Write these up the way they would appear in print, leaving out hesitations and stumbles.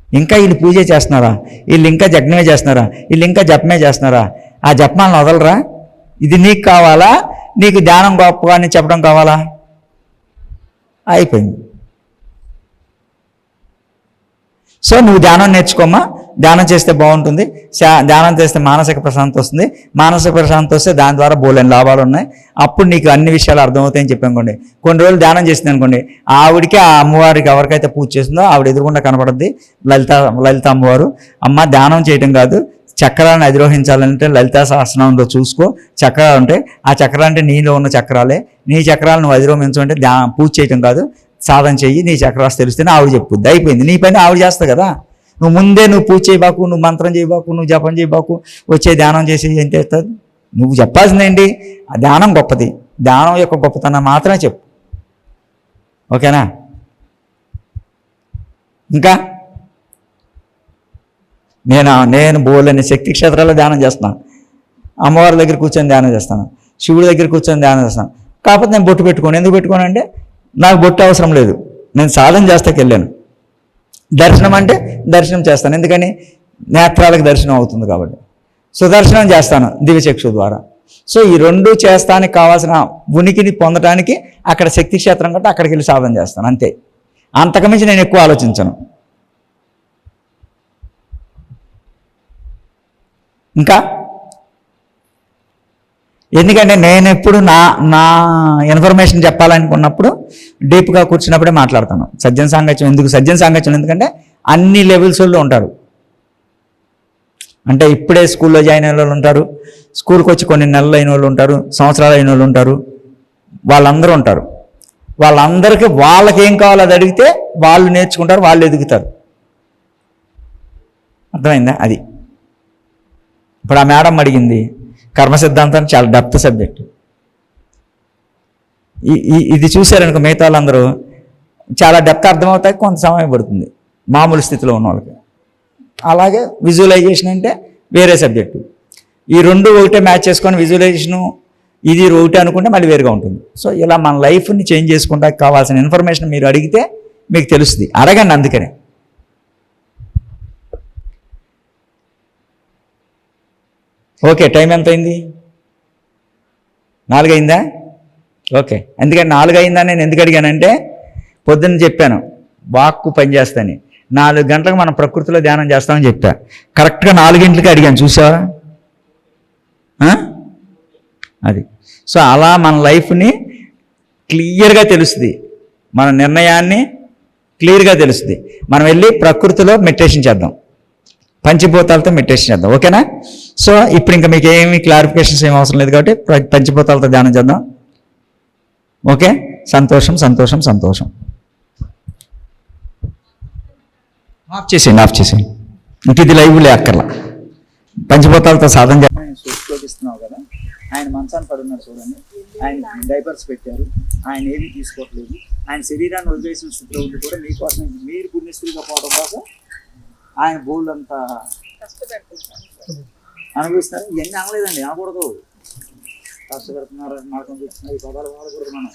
ఇంకా వీళ్ళు పూజ చేస్తున్నారా, వీళ్ళు ఇంకా యజ్ఞమే చేస్తున్నారా, వీళ్ళు ఇంకా జపమే చేస్తున్నారా? ఆ జపమాలను వదలరా? ఇది నీకు కావాలా, నీకు ధ్యానం గొప్పగా అని చెప్పడం కావాలా? అయిపోయింది. సో నువ్వు ధ్యానం నేర్చుకోమ్మా, ధ్యానం చేస్తే బాగుంటుంది. ధ్యానం చేస్తే మానసిక ప్రశాంతత వస్తుంది. మానసిక ప్రశాంతత వస్తే దాని ద్వారా బోలేని లాభాలు ఉన్నాయి. అప్పుడు నీకు అన్ని విషయాలు అర్థమవుతాయని చెప్పనుకోండి. కొన్ని రోజులు ధ్యానం చేసింది అనుకోండి, ఆవిడికి ఆ అమ్మవారికి ఎవరికైతే పూజ చేస్తుందో ఆవిడ ఎదురుగుండా కనపడుద్ది లలిత అమ్మవారు. అమ్మ ధ్యానం చేయటం కాదు, చక్రాలను అధిరోహించాలంటే లలితా సహస్రనామంలో చూసుకో. చక్రాలు ఉంటాయి, ఆ చక్రాలు అంటే నీలో ఉన్న చక్రాలే. నీ చక్రాలు నువ్వు అధిరోహించమంటే పూజ చేయటం కాదు, సాధన చెయ్యి, నీ చక్రాలు తెలిస్తేనే ఆవిడ చెప్పుద్ది. అయిపోయింది. నీ పని ఆవిడ చేస్తా కదా. నువ్వు ముందే నువ్వు పూజ చేయబాకు, నువ్వు మంత్రం చేయబాకు, నువ్వు జపం చేయబాకు, వచ్చే ధ్యానం చేసి ఏం చేస్తుంది? నువ్వు చెప్పాల్సిందేంటి? ఆ ధ్యానం గొప్పది, ధ్యానం యొక్క గొప్పతనం మాత్రమే చెప్పు. ఓకేనా? ఇంకా నేను బోలని శక్తి క్షేత్రాల్లో ధ్యానం చేస్తున్నాను, అమ్మవారి దగ్గర కూర్చొని ధ్యానం చేస్తాను, శివుడి దగ్గర కూర్చొని ధ్యానం చేస్తాను. కాకపోతే నేను బొట్టు పెట్టుకోను. ఎందుకు పెట్టుకోను అంటే నాకు బొట్టు అవసరం లేదు, నేను సాధన చేస్తాకి వెళ్ళాను. దర్శనం అంటే దర్శనం చేస్తాను, ఎందుకని నేత్రాలకు దర్శనం అవుతుంది కాబట్టి. సుదర్శనం చేస్తాను దివ్యచక్షు ద్వారా. సో ఈ రెండు చేస్తానికి కావాల్సిన ఉనికిని పొందడానికి అక్కడ శక్తి క్షేత్రం కాబట్టి అక్కడికి వెళ్ళి సాధన చేస్తాను, అంతే. అంతకుమించి నేను ఎక్కువ ఆలోచించను. ఇంకా ఎందుకంటే నేను ఎప్పుడు నా ఇన్ఫర్మేషన్ చెప్పాలనుకున్నప్పుడు డీప్గా కూర్చున్నప్పుడే మాట్లాడతాను. సజ్జన సాంగత్యం ఎందుకు? సజ్జన సాంగత్యం ఎందుకంటే అన్ని లెవెల్స్లో ఉంటారు. అంటే ఇప్పుడే స్కూల్లో జాయిన్ అయిన వాళ్ళు ఉంటారు, స్కూల్కి వచ్చి కొన్ని నెలలు అయిన వాళ్ళు ఉంటారు, సంవత్సరాలు అయిన వాళ్ళు ఉంటారు, వాళ్ళందరూ ఉంటారు. వాళ్ళందరికీ వాళ్ళకి ఏం కావాలో అది అడిగితే వాళ్ళు నేర్చుకుంటారు, వాళ్ళు ఎదుగుతారు. అర్థమైందా? అది ఇప్పుడు ఆ మేడం అడిగింది కర్మ సిద్ధాంతం, చాలా డెప్త్ సబ్జెక్ట్. ఇది చూశారనుకో మిగతా వాళ్ళందరూ చాలా డెప్త్ అర్థమవుతాయి, కొంత సమయం పడుతుంది మామూలు స్థితిలో ఉన్న వాళ్ళకి. అలాగే విజువలైజేషన్ అంటే వేరే సబ్జెక్టు. ఈ రెండు ఒకటే మ్యాచ్ చేసుకొని విజువలైజేషను ఇది ఒకటే అనుకుంటే మళ్ళీ వేరుగా ఉంటుంది. సో ఇలా మన లైఫ్ని చేంజ్ చేసుకుంటా కావాల్సిన ఇన్ఫర్మేషన్ మీరు అడిగితే మీకు తెలుస్తుంది. అడగండి. అందుకనే ఓకే. టైం ఎంత అయింది? 4 అయిందా? ఓకే. ఎందుకంటే 4 అయిందని నేను ఎందుకు అడిగానంటే పొద్దున్న చెప్పాను వాక్కు పనిచేస్తాని. 4 గంటలకు మనం ప్రకృతిలో ధ్యానం చేస్తామని చెప్పా. కరెక్ట్గా 4 గంటలకి అడిగాను, చూసావా? అది. సో అలా మన లైఫ్ని క్లియర్గా తెలుస్తుంది, మన నిర్ణయాన్ని క్లియర్గా తెలుస్తుంది. మనం వెళ్ళి ప్రకృతిలో మెడిటేషన్ చేద్దాం, పంచభూతాలతో మెడిటేషన్ చేద్దాం. ఓకేనా? సో ఇప్పుడు ఇంకా మీకు ఏమి క్లారిఫికేషన్స్ ఏమి అవసరం లేదు కాబట్టి పంచభూతాలతో ధ్యానం చేద్దాం. ఓకే. సంతోషం సంతోషం సంతోషం. ఆఫ్ చేసేయండి. ఇంక ఇది లైవ్లే అక్కర్లా. పంచభూతాలతో సాధన చూపిస్తున్నావు కదా. ఆయన మంచాన్ని పడున్నారు చూడండి, ఆయన డైపర్స్ పెట్టారు, ఆయన ఏమీ తీసుకోవట్లేదు. ఆయన శరీరాన్ని వదిలేసిన స్థితిలో ఉండి కూడా మీకోసం, మీరు పుణ్యస్త్రీగా పోవడం కోసం ఆయన బోల్డ్ అంతా అనుభవిస్తున్నారు. ఇవన్నీ అనలేదండి, అనకూడదు. కష్టపెడుతున్నారు, నరకం చూస్తున్నారు, ఈ పదాలు వాడకూడదు. మనం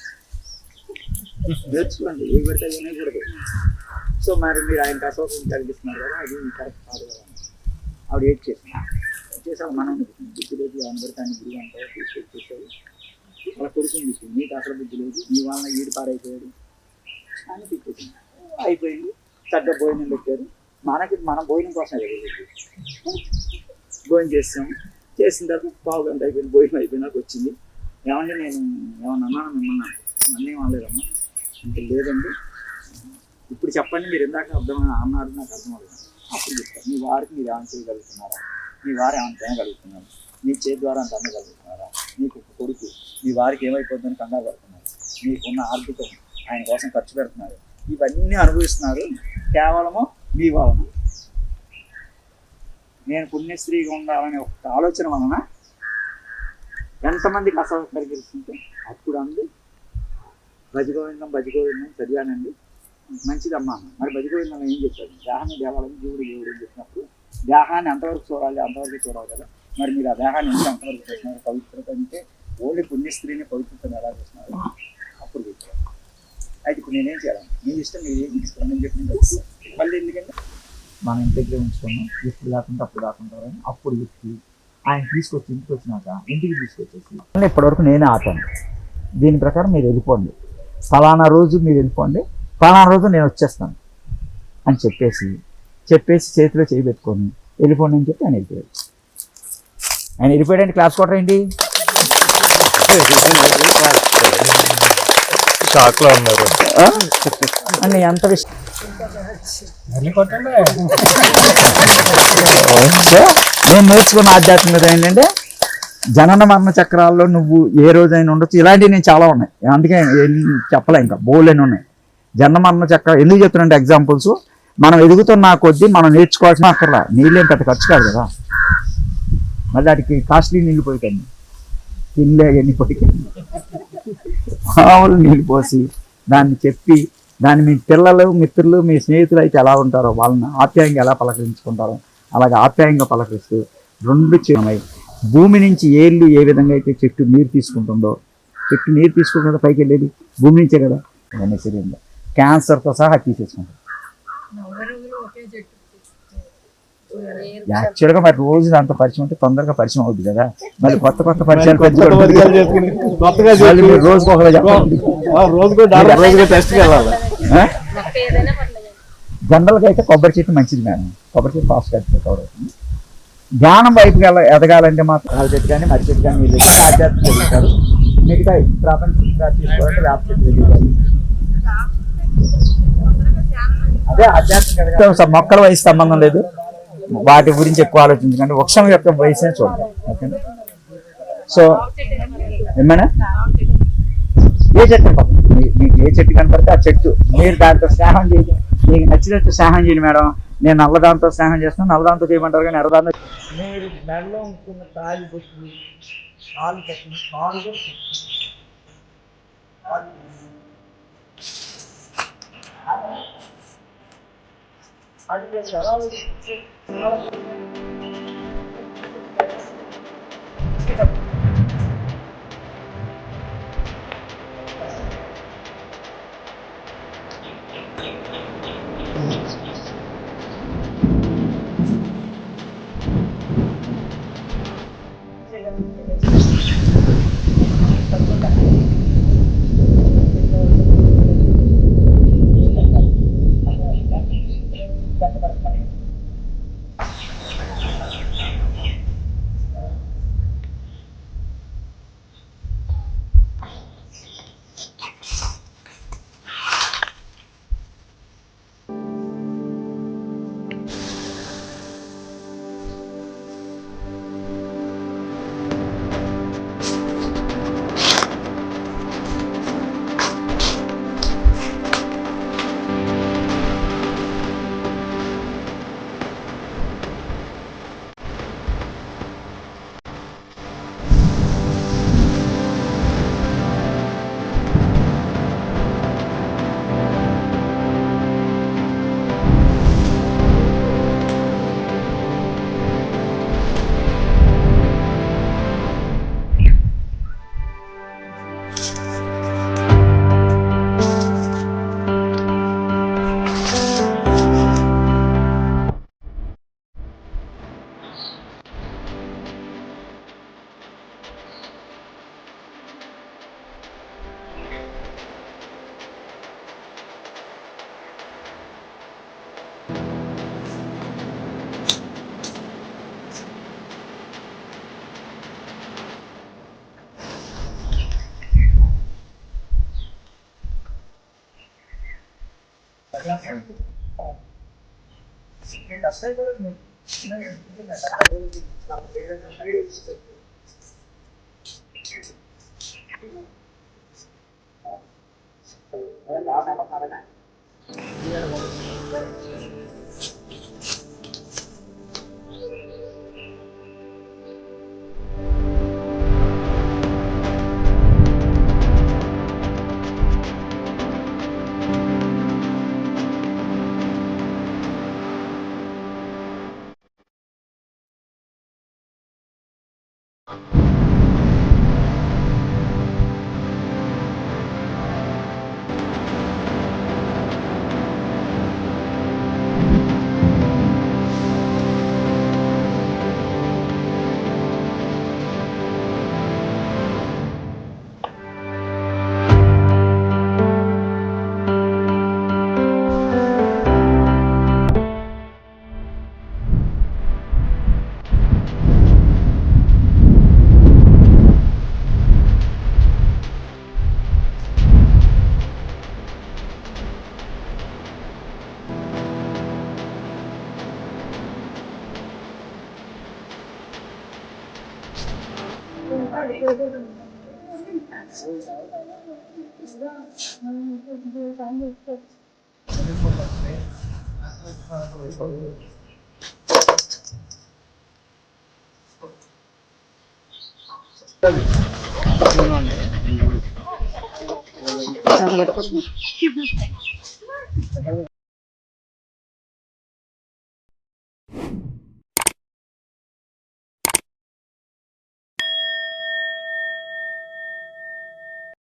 నేర్చుకోండి, ఏవి పెడితే వినకూడదు. సో మరి మీరు ఆయన అసౌకర్యం కలిగిస్తున్నారు కదా, అది కరెక్ట్ కాదు కదా. ఆవిడ ఏడ్ చేసావు మనం బుద్ధి లేదు, అందరికీ ఆయన గురి అంటారు, తీసుకొచ్చేసాడు. అలా కొడుకుని తీసుకుంది, నీకు అసలు బుద్ధి లేదు, నీ వాళ్ళ ఈడు పాడైపోయాడు అని తీసుకొచ్చింది. అయిపోయింది. చక్కగా భోజనం పెట్టారు. మనం భోజనం కోసమే భోజనం చేసిన తర్వాత పావు గంట అయిపోయింది, భోజనం అయిపోయినాక వచ్చింది. ఏమంటే నేను ఏమన్నా అన్నాను మిమ్మల్ని? నన్ను ఏం అనలేదమ్మా అంటే, లేదండి ఇప్పుడు చెప్పండి, మీరు ఇందాక అన్నారు, నాకు అర్థం అవ్వలేదు. అప్పుడు చెప్తాను, మీ వారికి మీరు ఏమైనా చేయగలుగుతున్నారా, మీ వారు ఏమైనా తినగలుగుతున్నారు, మీ చేతి ద్వారా అంత అమ్మగలుగుతున్నారా, మీకు ఒక కొడుకు, మీ వారికి ఏమైపోతుందని కంగారు పడుతున్నారు, మీకున్న ఆర్థికం ఆయన కోసం ఖర్చు పెడుతున్నారు, ఇవన్నీ అనుభవిస్తున్నారు కేవలము మీ వలన. నేను పుణ్యశ్రీగా ఉండాలనే ఒక ఆలోచన వలన ఎంతమందికి అసౌకర్యం కలిగిస్తుంటే అప్పుడు అంది భజగోవిందం చదివానండి, మంచిదమ్మా. మరి భజగోవిందం ఏం చెప్పాడు? దేహాన్ని దేవాలని జీవుడు అని చెప్పినప్పుడు దేహాన్ని ఎంతవరకు చూడాలి, అంతవరకు చూడాలి కదా. మరి మీరు ఆ దేహాన్ని ఎంతవరకు చూస్తున్నారు? పవిత్రత అంటే ఓన్లీ పుణ్యస్త్రీని పవిత్రతను ఎలా చూస్తున్నారు? అప్పుడు చెప్పారు. అయితే ఇప్పుడు నేనేం చేయాలి? మీ ఇష్టం, మీరు ఏం తీసుకోండి అని చెప్పి మళ్ళీ ఎందుకంటే మన ఇంటి దగ్గర ఉంచుకున్నాం, ఎప్పుడు కాకుండా అప్పుడు కాకుండా అని అప్పుడు చెప్పి ఆయన తీసుకొచ్చి ఇంటికి వచ్చినాక ఇంటికి తీసుకొచ్చేసి ఇప్పటివరకు నేనే ఆపాను. దీని ప్రకారం మీరు వెళ్ళిపోండి, ఫలానా రోజు మీరు వెళ్ళిపోండి, ఫలానా రోజు నేను వచ్చేస్తాను అని చెప్పేసి చేతిలో చేయి పెట్టుకొని వెళ్ళిపోండి అని చెప్పి ఆయన వెళ్ళిపోయాడు. ఆయన వెళ్ళిపోయాడంటే క్లాస్ కొట్టరా ఏంటి? షాక్ లో ఉన్నారు అని ఎంత విషయం. నేను నేర్చుకున్న ఆధ్యాత్మికత ఏంటంటే జనన మరణ చక్రాల్లో నువ్వు ఏ రోజైనా ఉండొచ్చు. ఇలాంటివి నేను చాలా ఉన్నాయి, అందుకే చెప్పలే, ఇంకా బోల్డ్ ఉన్నాయి. జనన మరణ చక్రం ఎందుకు చెప్తున్నాంటే ఎగ్జాంపుల్స్ మనం ఎదుగుతున్న కొద్దీ మనం నేర్చుకోవాల్సిన అక్కర్లా. నీళ్ళేం పెద్ద ఖర్చు కాదు కదా, మళ్ళీ వాటికి కాస్ట్లీ నీళ్ళు పోయికండి, తినలే ఎన్ని పోయికండి, మామూలు నీళ్ళు పోసి దాన్ని చెప్పి దాన్ని మీ పిల్లలు మిత్రులు మీ స్నేహితులు అయితే ఎలా ఉంటారో వాళ్ళని ఆప్యాయంగా ఎలా పలకరించుకుంటారో అలాగే ఆప్యాయంగా పలకరిస్తూ రెండు చిన్నమై భూమి నుంచి ఏళ్ళు ఏ విధంగా అయితే చెట్టు నీరు తీసుకుంటుందో, చెట్టు నీరు తీసుకుంటుందో పైకి వెళ్ళేది భూమి నుంచే కదా. దాని శరీరంలో క్యాన్సర్తో సహా తీసేసుకుంటాం. యాక్చువల్గా మరి రోజు దాంతో పరిచయం ఉంటే తొందరగా పరిచయం అవుతుంది కదా, మళ్ళీ కొత్త పరిచయాలు రోజుకు ఒకలా చెప్పండి. జనరల్గా అయితే కొబ్బరి చెట్టు మంచిది మేడం, కొబ్బరి చెట్టు ఫాస్ట్ కవర్ అవుతుంది. ధ్యానం వైపుకి ఎదగాలంటే మాత్రం వాళ్ళ చెట్టు కానీ మరి చెట్టు కానీ వీళ్ళు ఆధ్యాత్మిక ఎదుగుతారు. మిగతా ప్రపంచంగా తీసుకోవాలంటే వేప చెట్టు ఎదుగుతారు. అదే ఆధ్యాత్మిక మొక్కల వయసు సంబంధం లేదు, వాటి గురించి ఎక్కువ ఆలోచించకండి, వృక్షం యొక్క వయసునే చూడండి. ఓకేనా? సో ఏమైనా ఏ చెట్టు మీకు ఏ చెట్టు కనపడితే ఆ చెట్టు మీరు దాంతో స్నేహం చేయండి. మీకు నచ్చినట్టు స్నేహం చేయండి మేడం. నేను నల్లదాంతో స్నేహం చేస్తాను, నల్లదాంతో చేయమంటారు కానీ ఎర్రదాంతో మీరు మెడలో ఉంటున్న తాళి బొట్టు నాలుగు